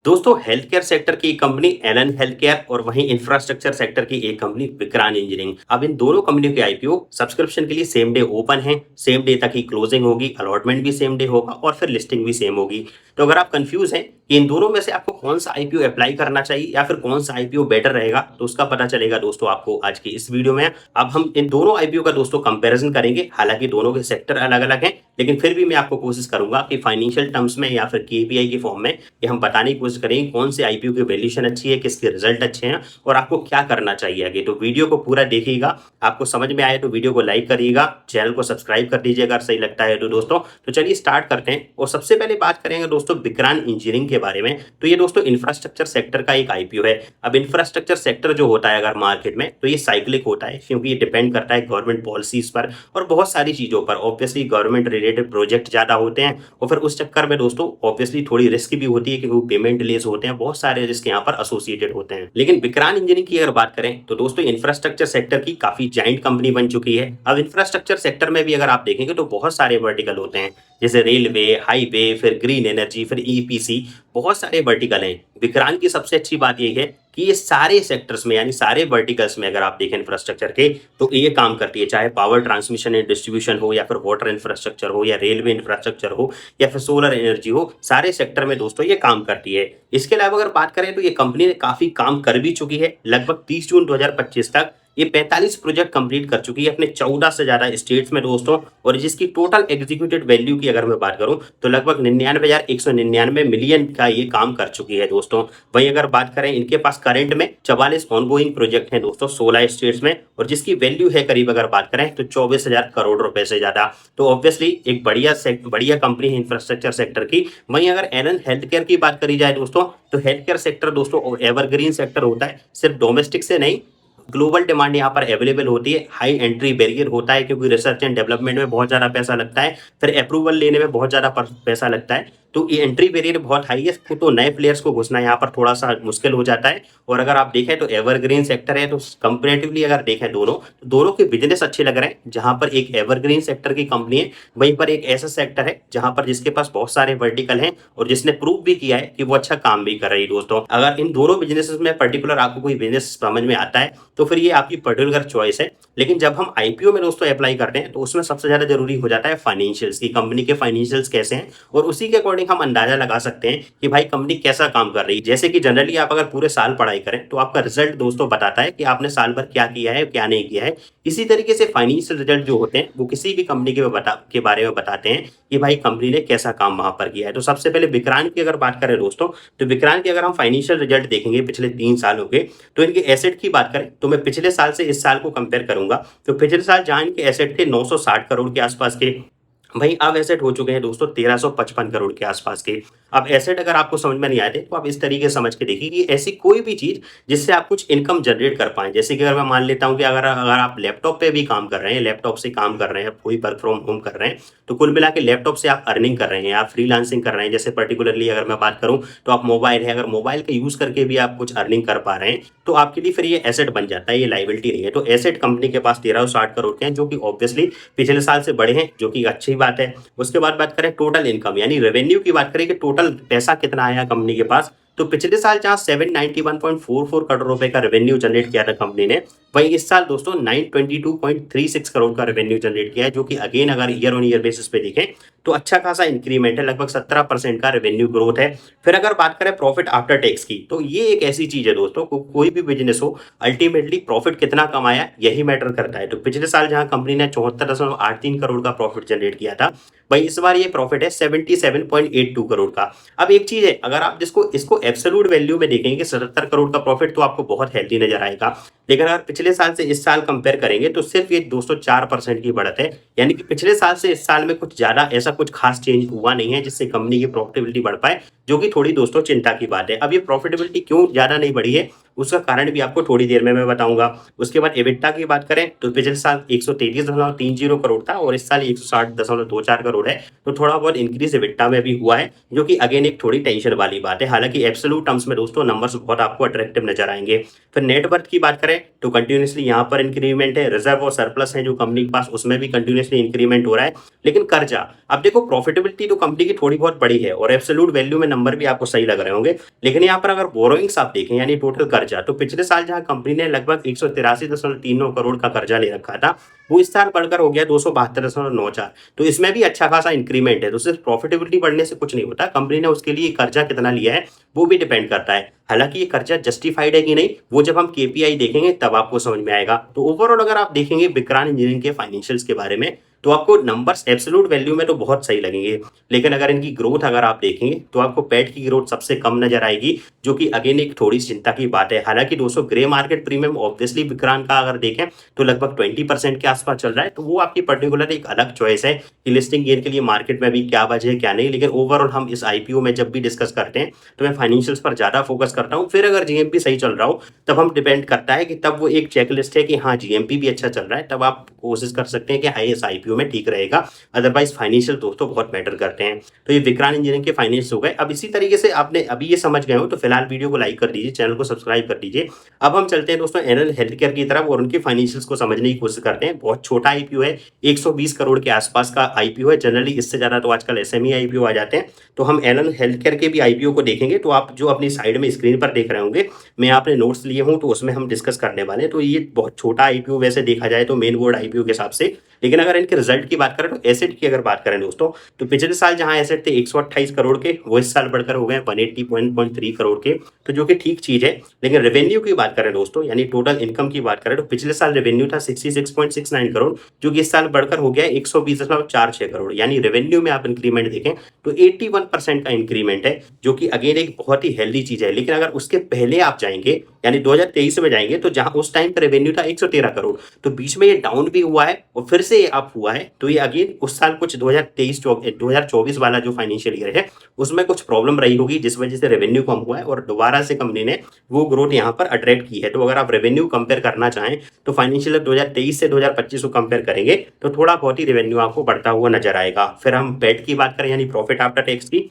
दोस्तों health care sector की एक कंपनी एलन हेल्थ केयर और वहीं इंफ्रास्ट्रक्चर सेक्टर की एक कंपनी विक्रांत इंजीनियरिंग। अब इन दोनों कंपनियों के आईपीओ सब्सक्रिप्शन के लिए सेम डे ओपन है। सेम डे तक ही क्लोजिंग होगी, अलॉटमेंट भी सेम डे होगा और फिर लिस्टिंग भी सेम होगी। तो अगर आप कंफ्यूज हैं कि इन दोनों में से आपको कौन सा आईपीओ अप्लाई करना चाहिए या फिर कौन सा आईपीओ बेटर रहेगा, तो उसका पता चलेगा दोस्तों आपको आज की इस वीडियो में। अब हम इन दोनों आईपीओ का दोस्तों कंपैरिजन करेंगे। हालांकि दोनों के सेक्टर अलग अलग हैं, लेकिन फिर भी मैं आपको कोशिश करूंगा कि फाइनेंशियल टर्म्स में या फिर केपीआई के फॉर्म में ये हम बताने की कोशिश करेंगे कौन से आईपीओ की वैल्यूएशन अच्छी है, किसके रिजल्ट अच्छे हैं और आपको क्या करना चाहिए आगे। तो वीडियो को पूरा देखिएगा। आपको समझ में आए तो वीडियो को लाइक करिएगा, चैनल को सब्सक्राइब कर दीजिएगा अगर सही लगता है तो दोस्तों। तो चलिए स्टार्ट करते हैं और सबसे पहले बात करेंगे दोस्तों विक्रांत इंजीनियरिंग के बारे में। तो ये दोस्तों इंफ्रास्ट्रक्चर सेक्टर का एक आईपीओ है। अब इंफ्रास्ट्रक्चर सेक्टर जो होता है अगर मार्केट में, तो ये साइक्लिक होता है क्योंकि ये डिपेंड करता है गवर्नमेंट पॉलिसीज पर और बहुत सारी चीजों पर। ऑब्वियसली गवर्नमेंट रिलेटेड प्रोजेक्ट ज्यादा होते हैं और फिर उस चक्कर में दोस्तों ऑब्वियसली थोड़ी रिस्क भी होती है क्योंकि पेमेंट डिलेज होते हैं, बहुत सारे रिस्क यहाँ पर एसोसिएटेड होते हैं। लेकिन विक्रांत इंजीनियरिंग की अगर बात करें तो दोस्तों इंफ्रास्ट्रक्चर सेक्टर की काफी जाइंट कंपनी बन चुकी है। अब इंफ्रास्ट्रक्चर सेक्टर में भी अगर आप देखेंगे तो बहुत सारे वर्टिकल होते हैं, जैसे रेलवे, हाईवे, फिर ग्रीन एनर्जी, फिर ईपीसी, बहुत सारे वर्टिकल हैं। विक्रांत की सबसे अच्छी बात यह है कि ये सारे सेक्टर्स में यानी सारे वर्टिकल्स में अगर आप देखें इंफ्रास्ट्रक्चर के, तो ये काम करती है। चाहे पावर ट्रांसमिशन एंड डिस्ट्रीब्यूशन हो या फिर वाटर इंफ्रास्ट्रक्चर हो या रेलवे इंफ्रास्ट्रक्चर हो या फिर सोलर एनर्जी हो, सारे सेक्टर में दोस्तों ये काम करती है। इसके अलावा अगर बात करें तो ये कंपनी ने काफी काम कर भी चुकी है। लगभग 30 जून 2025 तक ये 45 प्रोजेक्ट कंप्लीट कर चुकी है अपने 14 से ज्यादा स्टेट्स में दोस्तों। और जिसकी टोटल एग्जीक्यूटेड वैल्यू की अगर मैं बात करूं तो लगभग 99,199 मिलियन का ये काम कर चुकी है दोस्तों। वहीं अगर बात करें इनके पास करंट में 44 ऑनगोइंग प्रोजेक्ट हैं दोस्तों 16 स्टेट्स में, और जिसकी वैल्यू है करीब अगर बात करें तो 24,000 करोड़ रुपए से ज्यादा। तो ऑब्वियसली एक बढ़िया कंपनी है इंफ्रास्ट्रक्चर सेक्टर की। वहीं अगर एलन हेल्थ केयर की बात करी जाए दोस्तों, तो हेल्थ केयर सेक्टर दोस्तों एवरग्रीन सेक्टर होता है। सिर्फ डोमेस्टिक से नहीं, ग्लोबल डिमांड यहाँ पर अवेलेबल होती है। हाई एंट्री बैरियर होता है क्योंकि रिसर्च एंड डेवलपमेंट में बहुत ज़्यादा पैसा लगता है, फिर अप्रूवल लेने में बहुत ज़्यादा पैसा लगता है। तो ये एंट्री बैरियर बहुत हाई है, तो नए प्लेयर्स को घुसना यहाँ पर थोड़ा सा मुश्किल हो जाता है। और अगर आप देखें तो एवरग्रीन सेक्टर है, तो कंपेरेटिवली अगर देखें दोनों, तो दोनों के बिजनेस अच्छे लग रहे हैं। जहां पर एक एवरग्रीन सेक्टर की कंपनी है, वहीं पर एक ऐसा सेक्टर है जहां पर जिसके पास बहुत सारे वर्टिकल हैं और जिसने प्रूव भी किया है कि वो अच्छा काम भी कर रही है दोस्तों। अगर इन दोनों बिजनेस में पर्टिकुलर आपको कोई बिजनेस समझ में आता है तो फिर ये आपकी पर्टिकुलर चॉइस है। लेकिन जब हम आईपीओ में दोस्तों अप्लाई करते हैं तो उसमें सबसे ज्यादा जरूरी हो जाता है फाइनेंशियल्स की, कंपनी के फाइनेंशियल्स कैसे हैं, और उसी के अकॉर्डिंग हम अंदाजा लगा सकते हैं कि भाई कंपनी कैसा काम कर रही है। जैसे कि जनरली आप अगर पूरे साल पढ़ाई करें तो आपका रिजल्ट दोस्तों बताता है कि आपने साल भर क्या किया है क्या नहीं किया है। इसी तरीके से फाइनेंशियल रिजल्ट जो होते हैं वो किसी भी कंपनी के बारे में बताते हैं कि भाई कंपनी ने कैसा काम वहां पर किया है। तो सबसे पहले विक्रांत की अगर बात करें दोस्तों, तो विक्रांत के अगर हम फाइनेंशियल रिजल्ट देखेंगे पिछले 3 सालों के, तो इनके एसेट की बात करें तो मैं पिछले साल से इस साल को कंपेयर करूंगा। तो पिछले साल जहां इनके एसेट थे 960 करोड़ के आसपास के, भाई अब एसेट हो चुके हैं दोस्तों 1355 करोड़ के आसपास के। अब एसेट अगर आपको समझ में नहीं आए थे तो आप इस तरीके से समझ के देखिए कि ऐसी कोई भी चीज जिससे आप कुछ इनकम जनरेट कर पाए। जैसे कि अगर मैं मान लेता हूं कि अगर अगर आप लैपटॉप पे भी काम कर रहे हैं, लैपटॉप से काम कर रहे हैं, कोई वर्क फ्रॉम होम कर रहे हैं, तो कुल मिला के लैपटॉप से आप अर्निंग कर रहे हैं, आप फ्रीलांसिंग कर रहे हैं। जैसे पर्टिकुलरली अगर मैं बात करूं तो आप मोबाइल है, अगर मोबाइल का यूज करके भी आप कुछ अर्निंग कर पा रहे हैं तो आपके लिए फिर ये एसेट बन जाता है, ये लाइबिलिटी नहीं है। तो एसेट कंपनी के पास 1360 करोड़ के हैं, जो कि ऑब्वियसली पिछले साल से बड़े हैं, जो कि अच्छी बात है। उसके बाद बात करें टोटल इनकम यानी रेवेन्यू की, बात करें कि टोटल पैसा कितना आया कंपनी के पास, तो पिछले साल जहां 791.44 करोड़ रुपए का रेवेन्यू जनरेट किया था कंपनी ने, वहीं इस साल दोस्तों 922.36 करोड़ का रेवेन्यू जनरेट किया है, जो कि अगेन अगर ईयर ऑन ईयर बेसिस पे देखें तो अच्छा खासा इंक्रीमेंट है, लगभग 17% का रेवेन्यू ग्रोथ है। फिर अगर बात करें प्रॉफिट आफ्टर टैक्स की, तो ये एक ऐसी चीज है दोस्तों, कोई भी बिजनेस हो अल्टीमेटली प्रॉफिट कितना कमाया यही मैटर करता है। तो पिछले साल जहां कंपनी ने 74.83 करोड़ का प्रॉफिट जनरेट किया था, भाई इस बार ये प्रॉफिट है 77.82 करोड़ का। अब एक चीज है, अगर आप इसको एब्सोल्यूट वैल्यू में देखेंगे 77 करोड़ का प्रॉफिट तो आपको बहुत हेल्दी नजर आएगा। लेकिन अगर पिछले साल से इस साल कंपेयर करेंगे तो सिर्फ ये 204% की बढ़त है, यानी कि पिछले साल से इस साल में कुछ ज्यादा ऐसा कुछ खास चेंज हुआ नहीं है जिससे कंपनी की प्रॉफिटेबिलिटी बढ़ पाए, जो कि थोड़ी दोस्तों चिंता की बात है। अब ये प्रॉफिटेबिलिटी क्यों ज्यादा नहीं बढ़ी है उसका कारण भी आपको थोड़ी देर में मैं बताऊंगा। उसके बाद एबिटा की बात करें तो पिछले साल 133.30 करोड़ था और इस साल 160.24 करोड़ है। तो थोड़ा बहुत इंक्रीज एबिटा में भी हुआ है, जो कि अगेन एक थोड़ी टेंशन वाली बात है। हालांकि एब्सोल्यूट टर्म्स में दोस्तों नंबर्स बहुत आपको अट्रैक्टिव नजर आएंगे। फिर नेटवर्थ की बात करें तो कंटिन्यूसली यहाँ पर इंक्रीमेंट है, रिजर्व और सरप्लस है जो कंपनी के पास, उसमें भी कंटिन्यूसली इंक्रीमेंट हो रहा है। लेकिन कर्जा, अब देखो प्रॉफिटेबिलिटी तो कंपनी की थोड़ी बहुत बड़ी है और एब्सोल्यूट वैल्यू में नंबर भी आपको सही लग रहे होंगे। लेकिन यहाँ पर अगर बोरोइंग्स आप देखें यानी टोटल कर्जा, तो पिछले साल जहां कंपनी ने लगभग 183.39 करोड़ का कर्जा ले रखा था, वो इस साल बढ़कर हो गया 272.94। तो इसमें भी अच्छा खासा इंक्रीमेंट है। तो सिर्फ प्रॉफिटेबिलिटी बढ़ने से कुछ नहीं होता, कंपनी ने उसके लिए कर्जा कितना लिया है वो भी डिपेंड करता है। हालांकि ये कर्जा जस्टिफाइड है कि नहीं वो जब हम केपीआई देखेंगे तब आपको समझ में आएगा। तो ओवरऑल अगर आप देखेंगे विक्रांत इंजीनियरिंग के फाइनेंशियल्स के बारे में, तो आपको नंबर्स एब्सोल्यूट वैल्यू में तो बहुत सही लगेंगे, लेकिन अगर इनकी ग्रोथ अगर आप देखेंगे तो आपको पैट की ग्रोथ सबसे कम नजर आएगी, जो कि अगेन एक थोड़ी चिंता की बात है। हालांकि दोस्तों grey market premium obviously Vikrant का अगर देखें तो लगभग 20% के आसपास चल रहा है। तो वो आपकी पर्टिकुलर एक अलग चॉइस है कि लिस्टिंग गेन के लिए मार्केट में भी क्या वजह है क्या नहीं। लेकिन ओवरऑल हम इस आईपीओ में जब भी डिस्कस करते हैं तो मैं फाइनेंशियल्स पर ज्यादा फोकस करता हूँ। फिर अगर जीएमपी सही चल रहा हो तब हम डिपेंड करता है कि तब वो एक चेकलिस्ट है कि हाँ जीएमपी भी अच्छा चल रहा है, तब आप कोशिश कर सकते हैं कि हाँ इस आईपीओ में ठीक रहेगा। अदरवाइज फाइनेंशियल दोस्तों बहुत मैटर करते हैं। तो ये विक्रांत इंजीनियरिंग के फाइनेंस हो गए। अब इसी तरीके से आपने अभी ये समझ गए हो तो फिलहाल वीडियो को लाइक कर दीजिए, चैनल को सब्सक्राइब कर दीजिए। अब हम चलते हैं दोस्तों एनएल हेल्थ केयर की तरफ और उनके फाइनेंशियल्स को समझने की कोशिश करते हैं। बहुत छोटा आईपीओ है, 120 करोड़ के आसपास का आईपीओ है। जनरली इससे ज्यादा तो आजकल एसएमई आईपीओ आ जाते हैं। तो हम एनएल हेल्थ केयर के भी आईपीओ को देखेंगे। तो आप जो अपनी साइड में स्क्रीन पर देख रहे होंगे, मैं आपने नोट्स लिए हूं तो उसमें हम डिस्कस करने वाले हैं। तो ये बहुत छोटा आईपीओ वैसे देखा जाए तो मेन बोर्ड आईपीओ के हिसाब से, लेकिन अगर इनके रिजल्ट की बात करें तो एसेट की अगर बात करें दोस्तों, तो पिछले साल जहां एसेट थे 128 करोड़ के, वो इस साल बढ़कर हो गए 180.3 करोड़ के, तो जो कि ठीक चीज है। लेकिन रेवेन्यू की बात करें दोस्तों यानी टोटल इनकम की बात करें तो पिछले साल रेवेन्यू था 66.69 करोड़, जो कि इस साल बढ़कर हो गया 120.46 करोड़। यानी रेवेन्यू में आप इंक्रीमेंट देखें तो 81% का इंक्रीमेंट है, जो कि अगेन एक बहुत ही हेल्दी चीज है। लेकिन अगर उसके पहले आप जाएंगे यानी 2023 में जाएंगे तो जहां उस टाइम का रेवेन्यू था 113 करोड़, तो बीच में ये डाउन भी हुआ है और फिर से ये अप हुआ है। तो ये अगेन उस साल कुछ 2024 वाला जो फाइनेंशियल ईयर है उसमें कुछ प्रॉब्लम रही होगी जिस वजह से रेवेन्यू कम हुआ है और दोबारा से कंपनी ने वो ग्रोथ यहाँ पर अट्रैक्ट की है। तो अगर आप रेवेन्यू कंपेयर करना चाहें तो फाइनेंशियल ईयर 2023 से 2025 को कंपेयर करेंगे तो थोड़ा बहुत ही रेवेन्यू आपको बढ़ता हुआ नजर आएगा। फिर हम पैट की बात करें यानी प्रॉफिट आफ्टर टैक्स की,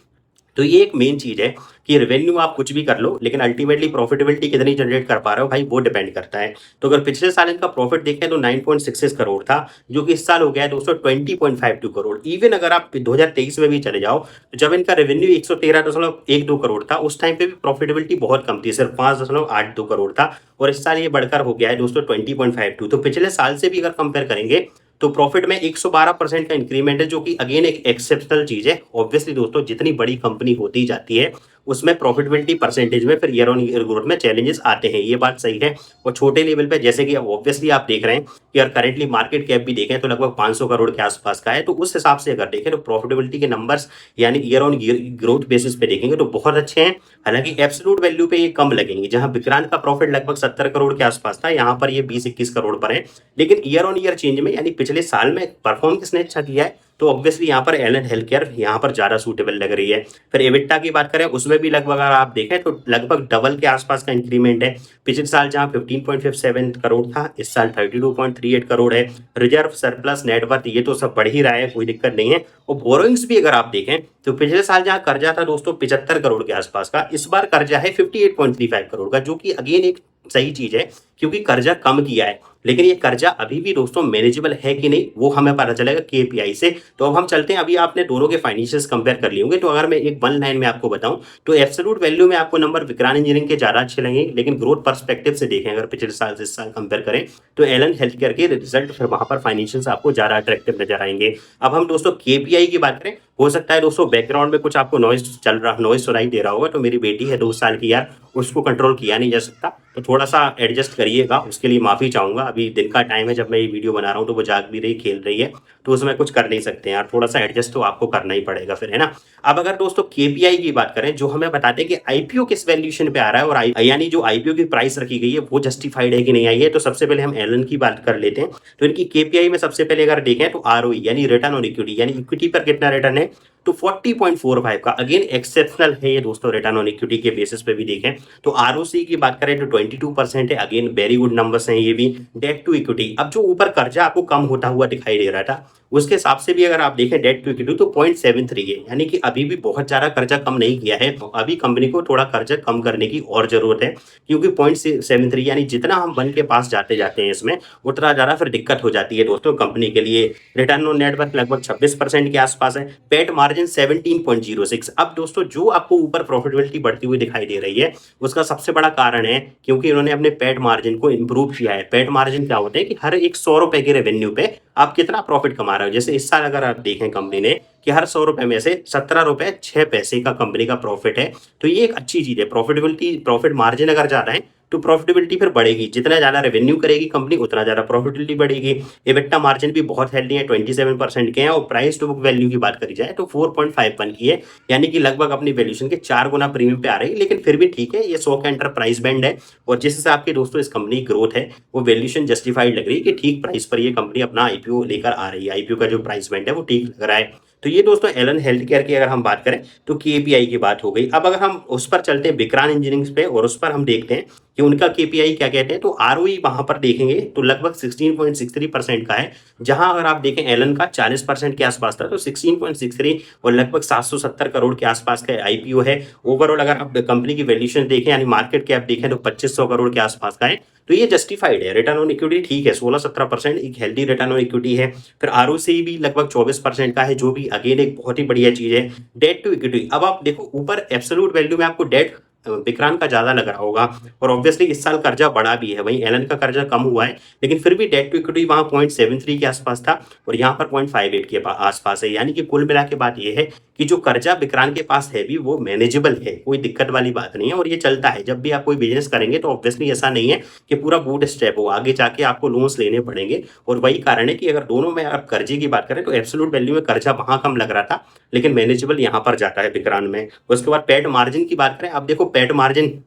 तो ये एक मेन चीज है कि रेवेन्यू आप कुछ भी कर लो लेकिन अल्टीमेटली प्रॉफिटेबिलिटी कितनी जनरेट कर पा रहे हो भाई वो डिपेंड करता है। तो अगर पिछले साल इनका प्रॉफिट देखें तो 9.66 करोड़ था, जो कि इस साल हो गया है दोस्तों 20.52 करोड़। इवन अगर आप 2023 में भी चले जाओ तो जब इनका रेवेन्यू 113.12 करोड़ था उस टाइम पे भी प्रॉफिटेबिलिटी बहुत कम थी, सिर्फ 5.82 करोड़ था, और इस साल ये बढ़कर हो गया है दोस्तों 20.52। तो पिछले साल से भी अगर कंपेयर करेंगे तो प्रॉफिट में 112% का इंक्रीमेंट है, जो कि अगेन एक एक्सेप्शनल चीज है। ऑब्वियसली दोस्तों जितनी बड़ी कंपनी होती जाती है उसमें प्रॉफिटेबिलिटी परसेंटेज में फिर ईयर ऑन ईयर ग्रोथ में चैलेंजेस आते हैं, ये बात सही है। और छोटे लेवल पे जैसे कि ऑब्वियसली आप देख रहे हैं कि अगर करेंटली मार्केट कैप भी देखें तो लगभग 500 करोड़ के आसपास का है, तो उस हिसाब से अगर देखें तो प्रॉफिटेबिलिटी के नंबर्स यानी year on year growth basis पे देखेंगे तो बहुत अच्छे हैं। हालांकि एब्सोल्यूट वैल्यू पे ये कम लगेंगे, जहां विक्रांत का प्रॉफिट लगभग 70 करोड़ के आसपास था, यहाँ पर ये 20-21 करोड़ पर है। लेकिन ईयर ऑन ईयर चेंज में यानी पिछले साल में परफॉर्म किसने अच्छा किया है तो ऑब्वियसली यहाँ पर एलन हेल्थ केयर यहाँ पर ज्यादा सूटेबल लग रही है। फिर एबिटा की बात करें उसमें भी लगभग अगर आप देखें तो लगभग डबल के आसपास का इंक्रीमेंट है। पिछले साल जहां 15.57 करोड़ था इस साल 32.38 करोड़ है। रिजर्व सरप्लस नेटवर्थ ये तो सब बढ़ ही रहा है, कोई दिक्कत नहीं है। और बोरोइंग्स भी अगर आप देखें तो पिछले साल जहां कर्जा था दोस्तों 75 करोड़ के आसपास का, इस बार कर्जा है 58.35 करोड़ का, जो कि अगेन एक सही चीज है क्योंकि कर्जा कम किया है। लेकिन ये कर्जा अभी भी दोस्तों मैनेजेबल है कि नहीं वो हमें पता चलेगा केपीआई से। तो अब हम चलते हैं, अभी आपने दोनों के फाइनेंशियल्स कंपेयर कर लिए होंगे, तो अगर मैं एक वन लाइन में आपको बताऊं तो एब्सोल्यूट वैल्यू में आपको नंबर विक्रांत इंजीनियरिंग के ज्यादा अच्छे लगेंगे, लेकिन ग्रोथ पर्सपेक्टिव से देखें अगर पिछले साल से इस साल कंपेयर करें तो एलन हेल्थ केयर के रिजल्ट फिर वहां पर फाइनेंशियल्स आपको ज्यादा अट्रैक्टिव नजर आएंगे। अब हम दोस्तों केपीआई की बात करें, हो सकता है दोस्तों बैकग्राउंड में कुछ आपको नॉइज सुनाई दे रहा होगा, तो मेरी बेटी है 2 साल की यार, उसको कंट्रोल किया नहीं जा सकता, तो थोड़ा सा एडजस्ट करिएगा, उसके लिए माफी चाहूंगा। अभी दिन का टाइम है जब मैं ये वीडियो बना रहा हूँ, तो वो जाग भी रही खेल रही है, तो उसमें कुछ कर नहीं सकते यार, थोड़ा सा एडजस्ट तो आपको करना ही पड़ेगा फिर, है ना। अब अगर दोस्तों केपीआई की बात करें जो हमें बताते हैं कि आईपीओ किस वैल्यूएशन पे आ रहा है और यानी जो आईपीओ की प्राइस रखी गई है वो जस्टिफाइड है कि नहीं आई है, तो सबसे पहले हम एलन की बात कर लेते हैं। तो इनकी केपीआई में सबसे पहले अगर देखें तो आरओई यानी रिटर्न ऑन इक्विटी, यानी इक्विटी पर कितना रिटर्न है तो 40.45 का, अगेन एक्सेप्शनल है ये दोस्तों रिटर्न ऑन इक्विटी के बेसिस पे भी देखें। तो आरओसी की बात करें तो 22% है। अगेन वेरी गुड नंबर्स हैं ये भी। डेट टू इक्विटी, अब जो ऊपर कर्जा आपको कम होता हुआ दिखाई दे रहा था, उसके हिसाब से भी अगर आप देखें डेट टू इक्विटी तो 0.73 है, यानी कि अभी भी बहुत ज़्यादा कर्जा कम नहीं किया है। तो अभी कंपनी को थोड़ा कर्जा कम करने की और ज़रूरत है, क्योंकि 0.73 यानी जितना हम 1 के पास जाते जाते हैं इसमें, उतना ज़्यादा फिर दिक्कत हो जाती है दोस्तों कंपनी के लिए। रिटर्न ऑन नेटवर्थ लगभग 26% के आसपास है। पेट मार्जिन 17.06। अब दोस्तों जो आपको ऊपर प्रॉफिटेबिलिटी बढ़ती हुई दिखाई दे रही है, उसका सबसे बड़ा कारण है क्योंकि इन्होंने अपने पेट मार्जिन को इंप्रूव किया है। पेट मार्जिन क्या होते हैं कि हर एक 100 रुपए के रेवेन्यू पे आप कितना प्रॉफिट कमा रहे हो। जैसे इस साल अगर आप देखें कंपनी ने कि हर 100 रुपए में से 17 रुपए 6 पैसे का कंपनी का प्रॉफिट है, तो ये एक अच्छी चीज है। प्रॉफिटेबिलिटी, प्रॉफिट मार्जिन अगर ज्यादा है तो प्रॉफिटेबिलिटी फिर बढ़ेगी। जितना ज्यादा रेवेन्यू करेगी कंपनी, उतना ज्यादा प्रॉफिटेबिलिटी बढ़ेगी। एबिटा मार्जिन भी बहुत हेल्दी है, 27% के हैं। और प्राइस टू बुक वैल्यू की बात करी जाए तो 4.51 की है, यानी कि लगभग अपनी वैल्यूएशन के 4 गुना प्रीमियम पे आ रही है। लेकिन फिर भी ठीक है, ये 100 का एंटरप्राइज बैंड है और जिस हिसाब के दोस्तों इस कंपनी की ग्रोथ है, वो वैल्यूएशन जस्टिफाइड लग रही है कि ठीक प्राइस पर ये कंपनी अपना आईपीओ लेकर आ रही है। आईपीओ का जो प्राइस बैंड है वो ठीक लग रहा है। तो ये दोस्तों एलन हेल्थ केयर की अगर हम बात करें तो केपीआई की बात हो गई। अब अगर हम उस पर चलते हैं विक्रांत इंजीनियरिंग पे और उस पर हम देखते हैं कि उनका केपीआई क्या कहते हैं, तो आरओई वहां पर देखेंगे तो लगभग 16.63% का है। जहां अगर आप देखें एलन का 40% के आसपास था, तो 16.63 और लगभग 770 करोड़ के आसपास का आईपीओ है। ओवरऑल अगर आप कंपनी की वैल्यूएशन देखें यानी मार्केट कैप देखें तो 2500 करोड़ के आसपास का है। तो ये जस्टिफाइड है। रिटर्न ऑन इक्विटी ठीक है, 16-17% एक हेल्दी रिटर्न ऑन इक्विटी है। फिर आरओसी भी लगभग 24% का है, जो भी अगेन एक बहुत ही बढ़िया चीज है। डेट टू इक्विटी, अब आप देखो ऊपर एब्सोल्यूट वैल्यू में आपको डेट विक्रांत का ज्यादा लग रहा होगा और ऑब्वियसली इस साल कर्जा बढ़ा भी है, वहीं एलन का कर्जा कम हुआ है, लेकिन फिर भी डेट टू इक्विटी वहां 0.73 के आसपास था और यहाँ पर 0.58 के आसपास है। यानी कि कुल मिला के बात यह है कि जो कर्जा विक्रांत के पास है भी वो मैनेजेबल है, कोई दिक्कत वाली बात नहीं है और ये चलता है। जब भी आप कोई बिजनेस करेंगे तो ऑब्वियसली ऐसा नहीं है कि पूरा बूट स्टेप हो, आगे जाके आपको लोन्स लेने पड़ेंगे। और वही कारण है कि अगर दोनों में आप कर्जे की बात करें तो एब्सोल्यूट वैल्यू में कर्जा वहां कम लग रहा था, लेकिन मैनेजेबल यहाँ पर जाता है विक्रांत में। उसके बाद पेट मार्जिन की बात करें, अब देखो पेट मार्जिन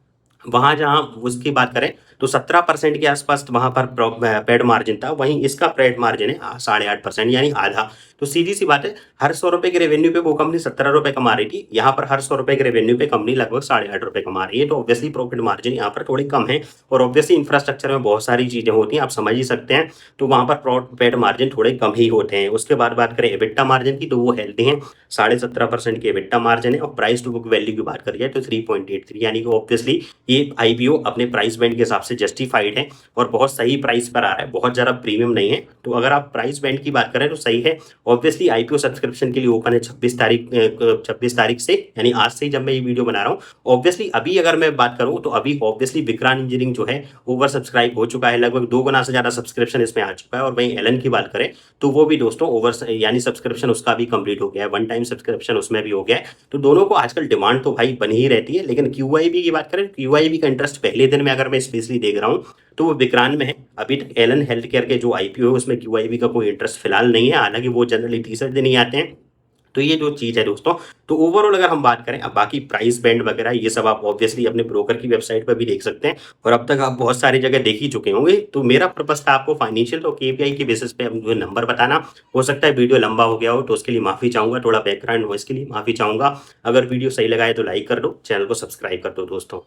वहां जहां उसकी बात करें तो 17% के आसपास वहां पर पेड मार्जिन था, वहीं इसका पेड मार्जिन है 8.5% यानी आधा। तो सीधी सी बात है, हर 100 रुपए के रेवेन्यू पे वो कंपनी 17 रुपए कमा रही थी, यहाँ पर हर 100 रुपए के रेवेन्यू पे कंपनी लगभग 8.5 रुपए कमा रही है। तो ऑब्वियसली प्रॉफिट मार्जिन यहाँ पर थोड़ी कम है और ऑब्वियसली इंफ्रास्ट्रक्चर में बहुत सारी चीजें होती हैं, आप समझ ही सकते हैं। तो वहां पर पेड मार्जिन थोड़े कम ही होते हैं। उसके बाद बात करें एबिटा मार्जिन की तो वो हेल्दी है, 17.5% की एबिटा मार्जिन है। और प्राइस टू बुक वैल्यू की बात करी जाए तो 3.83, यानी कि ऑब्वियसली ये आईपीओ अपने प्राइस बैंड के हिसाब से जस्टिफाइड है और बहुत सही प्राइस पर आ रहा है, बहुत ज्यादा प्रीमियम नहीं है। तो अगर आप प्राइस बैंड की बात करें तो सही है। ऑब्वियसली आईपीओ सब्सक्रिप्शन के लिए ओपन है 26 तारीख से, यानी आज से ही जब मैं ये वीडियो बना रहा हूँ। ऑब्वियसली अभी अगर मैं बात करूँ तो अभी ऑब्वियसली विक्रांत इंजीनियरिंग जो है ओवर सब्सक्राइब हो चुका है, लगभग 2 गुना से ज्यादा सब्सक्रिप्शन इसमें आ चुका है। और वहीं एलन की बात करें तो वो भी दोस्तों ओवर यानी सब्सक्रिप्शन उसका भी कंप्लीट हो गया है, 1 टाइम सब्सक्रिप्शन उसमें भी हो गया है। तो दोनों को आजकल डिमांड तो भाई बनी ही रहती है। लेकिन क्यूआईबी की बात करें, क्यूआईबी का इंटरेस्ट पहले दिन में अगर मैं स्पेशली देख रहा हूँ तो वो विक्रांत में है। अभी तक एलन हेल्थ केयर के जो आईपीओ है उसमें क्यूआईबी का कोई इंटरेस्ट फिलहाल नहीं है, हालांकि वो जनरली तीसरे दिन ही आते हैं। तो ये जो चीज है दोस्तों, तो ओवरऑल अगर हम बात करें, अब बाकी प्राइस बैंड वगैरह ये सब आप ऑब्वियसली अपने ब्रोकर की वेबसाइट पर भी देख सकते हैं और अब तक आप बहुत सारी जगह देख ही चुके होंगे। तो मेरा पर्पस था आपको फाइनेंशियल तो केपीआई के बेसिस पे मुझे नंबर बताना। हो सकता है वीडियो लंबा हो गया हो तो उसके लिए माफी चाहूंगा, थोड़ा बैकग्राउंड नॉइस के लिए माफी चाहूंगा। अगर वीडियो सही लगा है तो लाइक कर दो, चैनल को सब्सक्राइब कर दो दोस्तों।